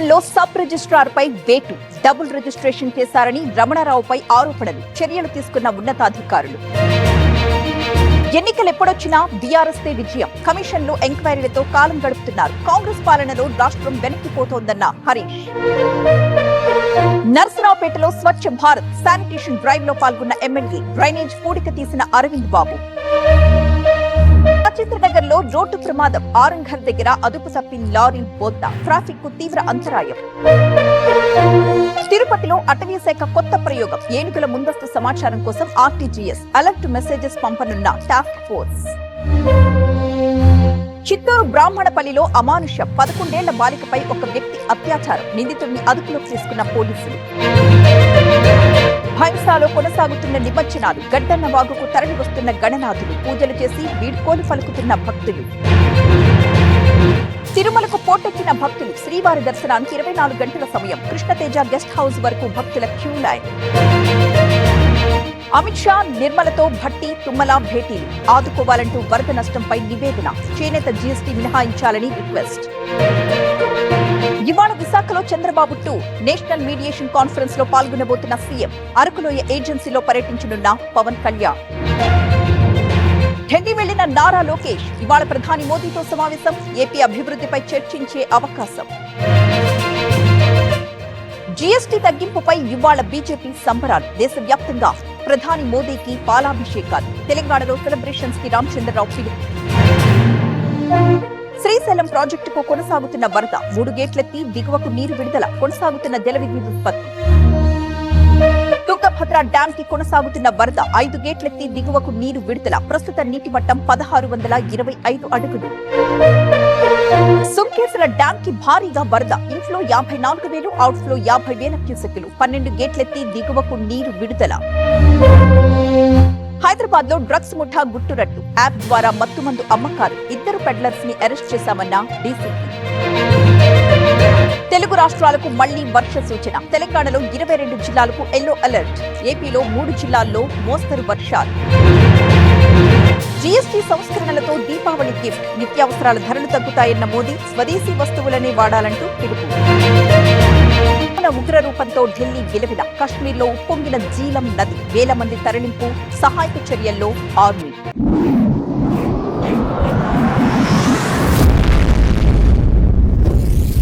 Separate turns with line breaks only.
విజయనగరంలో sub registrar పై వేటు, double registration చేశారని రమణారావుపై ఆరోపణలు, చర్యలు తీసుకున్న ఉన్నతాధికారులు. ఎన్నికలు ఎప్పుడొచ్చినా బీఆర్ఎస్ విజయం, కమిషన్లు ఎంక్వైరీలతో కాలం గడుపుతున్నారు. కాంగ్రెస్ పాలనలో రాష్ట్రం వెనక్కిపోతోందన్న హరీష్. నర్సరావుపేటలో స్వచ్ఛ భారత్ శానిటేషన్ డ్రైవ్ లో పాల్గొన్న ఎమ్మెల్యే, డ్రైనేజ్ పూడిక తీసిన అరవింద్ బాబు. రాజేంద్రనగర్ లో రోడ్డు ప్రమాదం, ఆరంఘర్ దగ్గర అదుపు తప్పిన లారీ బోల్తా, ట్రాఫిక్ కు తీవ్ర అంతరాయం. తిరుపతిలో అటవీ శాఖ కొత్త ప్రయోగం, ఏనుగుల ముందస్తు సమాచారం కోసం ఆర్టీజీఎస్ అలర్ట్ మెసేజెస్ పంపనున్న టాస్క్ ఫోర్స్. చిత్తూరు బ్రాహ్మణపల్లిలో అమానుషం, 11 ఏళ్ల బాలికపై ఒక వ్యక్తి అత్యాచారం, నిందితుడిని అదుపులోకి తీసుకున్న పోలీసులు. భైంసాలో కొనసాగుతున్న నిమజ్జనాలు, గడ్డన్న వాగుకు తరలి వస్తున్న గణనాథులు, పూజలు చేసి వీడ్కోలు పలుకుతున్న భక్తులు. తిరుమలకు పోటెక్కిన భక్తులు, శ్రీవారి దర్శనానికి 24 గంటల సమయం, కృష్ణతేజ గెస్ట్ హౌస్ వరకు భక్తుల క్యూ లైన్. అమిత్ షా, నిర్మలతో భట్టి, తుమ్మల భేటీలు, ఆదుకోవాలంటూ వరద నష్టంపై నివేదన, చేనేత జీఎస్టీ మినహాయించాలని రిక్వెస్ట్. ఇవాళ విశాఖలో చంద్రబాబు 2 నేషనల్ మీడియేషన్ కాన్ఫరెన్స్ లో పాల్గొనబోతున్న సీఎం, అరకులోయ ఏజెన్సీలో పర్యటించనున్న పవన్ కళ్యాణ్. ఢిల్లీ వెళ్లిన నారా లోకేష్, ఇవాళ ప్రధాని మోదీతో సమావేశం, ఏపీ అభివృద్ధిపై చర్చించే అవకాశం. జీఎస్టీ తగ్గింపుపై ఇవాళ బీజేపీ సంబరాలు, దేశవ్యాప్తంగా ప్రధాని మోదీకి పాలాభిషేకాలు, తెలంగాణలో సెలబ్రేషన్స్ కి రామచంద్రరావు పిలుపు. శ్రీశైలం ప్రాజెక్టుకు కొనసాగుతున్న వరద, 3 గేట్లెత్తి దిగువకు నీరు విడుదల, కొనసాగుతున్న జల విద్యుత్ ఉత్పత్తి. తుంగభద్ర డ్యాం కి కొనసాగుతున్న వరద, 5 గేట్లెత్తి దిగువకు నీరు విడుదల, ప్రస్తుత నీటి మట్టం 1625 అడుగులు. సుంకేశ్వర డ్యాం కి భారీగా వరద, ఇన్ఫ్లో 54,000, అవుట్ఫ్లో 50,000 క్యూసెక్కులు, 12 గేట్లెత్తి దిగువకు నీరు విడుదల. హైదరాబాద్ లో డ్రగ్స్ ముఠా గుట్టురట్టు, యాప్ ద్వారా మత్తుమందు అమ్మకాలు, 2 పెడ్లర్స్ ని అరెస్ట్ చేశామన్న డీసీపీ. తెలుగు రాష్ట్రాలకు మళ్లీ వర్ష సూచన, తెలంగాణలో 22 జిల్లాలకు ఎల్లో అలర్ట్, ఏపీలో 3 జిల్లాల్లో మోస్తరు వర్షాలు. జీఎస్టీ సంస్కరణలతో దీపావళి గిఫ్ట్, నిత్యావసరాల ధరలు తగ్గుతాయన్న మోదీ, స్వదేశీ వస్తువులనే వాడాలంటూ పిలుపు. ఉగ్ర రూపంతో ఢిల్లీ విలవిల, కశ్మీర్లో ఉప్పొంగిన జీలం నది, వేల మంది తరలింపు, సహాయక చర్యల్లో ఆర్మీ.